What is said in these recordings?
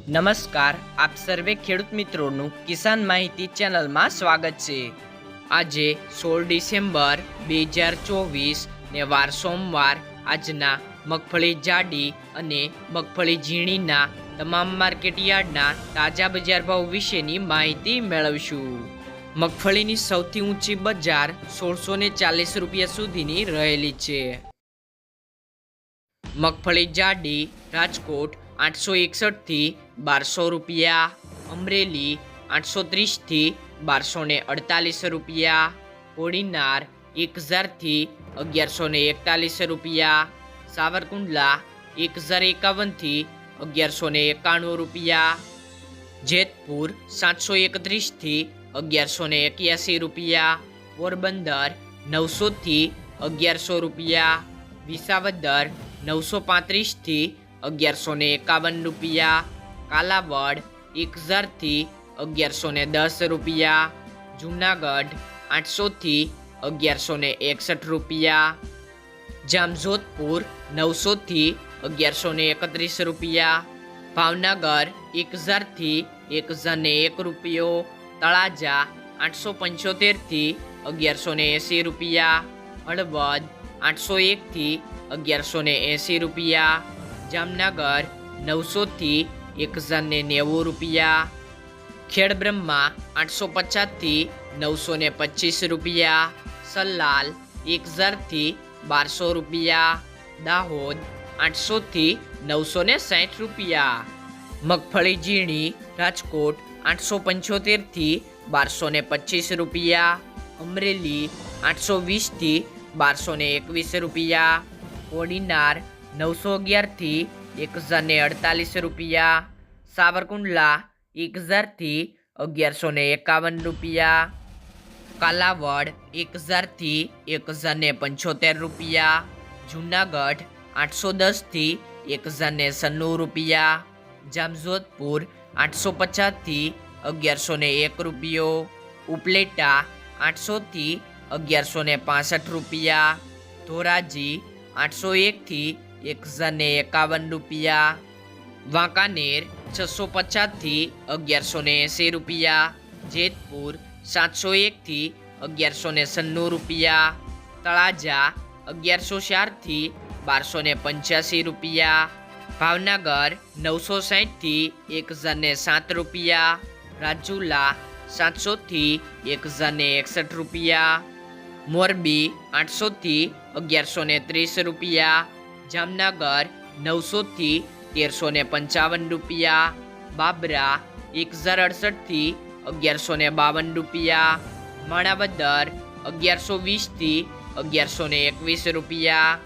નમસ્કાર, આપ સર્વે ખેડૂત મિત્રોનું કિસાન માહિતી ચેનલમાં સ્વાગત છે। આજે 16 ડિસેમ્બર 2024 ને વાર સોમવાર આજના મગફળી જાડી અને મગફળી ઝીણીના તમામ માર્કેટ યાર્ડના તાજા બજાર ભાવ વિશેની માહિતી મેળવશું। મગફળીની સૌથી ઊંચી બજાર 1640 રૂપિયા સુધીની રહેલી છે। મગફળી જાડી રાજકોટ 861 થી 1200 રૂપિયા, અમરેલી 830 થી 1248 રૂપિયા, કોડીનાર 1000 થી 1141 રૂપિયા, સાવરકુંડલા 1051 થી 1191 રૂપિયા, જેતપુર 731 થી 1181 રૂપિયા, પોરબંદર 900 થી 1100 રૂપિયા, વિસાવદર 935 થી 1151 રૂપિયા, કાલાવડ 1000 થી 1110 રૂપિયા, જૂનાગઢ 800 થી 1161 રૂપિયા, જામજોધપુર 900 થી 1131 રૂપિયા, ભાવનગર 1000 થી 1001 રૂપિયો, તળાજા 875 થી 1180 રૂપિયા, હળવદ 801 થી 1180 રૂપિયા, જામનગર 900 થી 1090 રૂપિયા, ખેડબ્રહ્મા 850 થી 925 રૂપિયા, સલાલ 1000 થી 1200 રૂપિયા, દાહોદ 800 થી 960 રૂપિયા, મગફળી ઝીણી રાજકોટ 875 થી 1225 રૂપિયા, અમરેલી 820 થી 1221 રૂપિયા, કોડીનાર 911 થી 1048 રૂપિયા, સાવરકુંડલા 1000 થી 1151 રૂપિયા, કાલાવડ 1000 થી 1075 રૂપિયા, જૂનાગઢ 810 થી 1096 રૂપિયા, જામજોધપુર 850 થી 1101 રૂપિયો, ઉપલેટા 800 થી 1165 રૂપિયા, ધોરાજી 801 થી 1051 રૂપિયા, વાંકાનેર 650 થી 1180 રૂપિયા, જેતપુર 701 થી 1196 રૂપિયા, તળાજા 1104 થી 1285 રૂપિયા, ભાવનગર 960 થી 1007 રૂપિયા, રાજુલા 700 થી 1061 રૂપિયા, મોરબી 800 થી 1130 રૂપિયા, જામનગર 900 થી 1355 રૂપિયા, બાબરા 1068 થી 1152 રૂપિયા, માણાવદર 1120 થી 1121 રૂપિયા,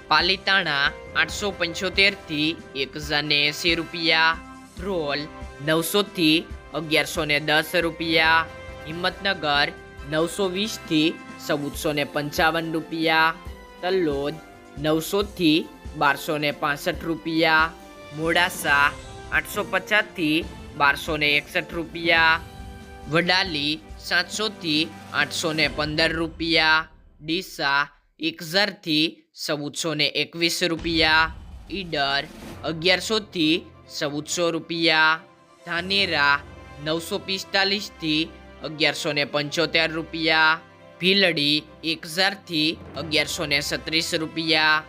પાલીતાણા 875 થી 1080 રૂપિયા, ધ્રોલ 900 થી 1110 રૂપિયા, હિંમતનગર 920 થી 1455 રૂપિયા, તલોદ 900 થી 1265 રૂપિયા, મોડાસા 850 થી 1261 રૂપિયા, વડાલી 700 થી 815 રૂપિયા, ડીસા 1000 થી 1421 રૂપિયા, ઈડર 1100 થી 1400 રૂપિયા, ધાનેરા 945 થી 1175 રૂપિયા, ભીલડી 1000 થી 1136 રૂપિયા,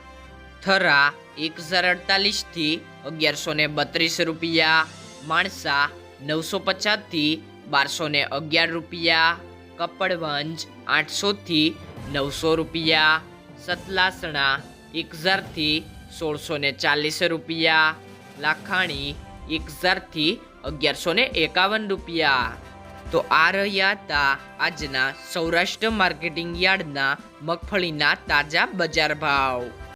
થરા 1048 થી 1132 રૂપિયા, માણસા 950 થી 1211 રૂપિયા, કપડવંજ 800 થી 900 રૂપિયા, સતલાસણા 1000 થી 1640 રૂપિયા, લાખાણી 1000 થી 1151 રૂપિયા। તો આ રહ્યા હતા આજના સૌરાષ્ટ્ર માર્કેટિંગ યાર્ડના મગફળીના તાજા બજાર ભાવ।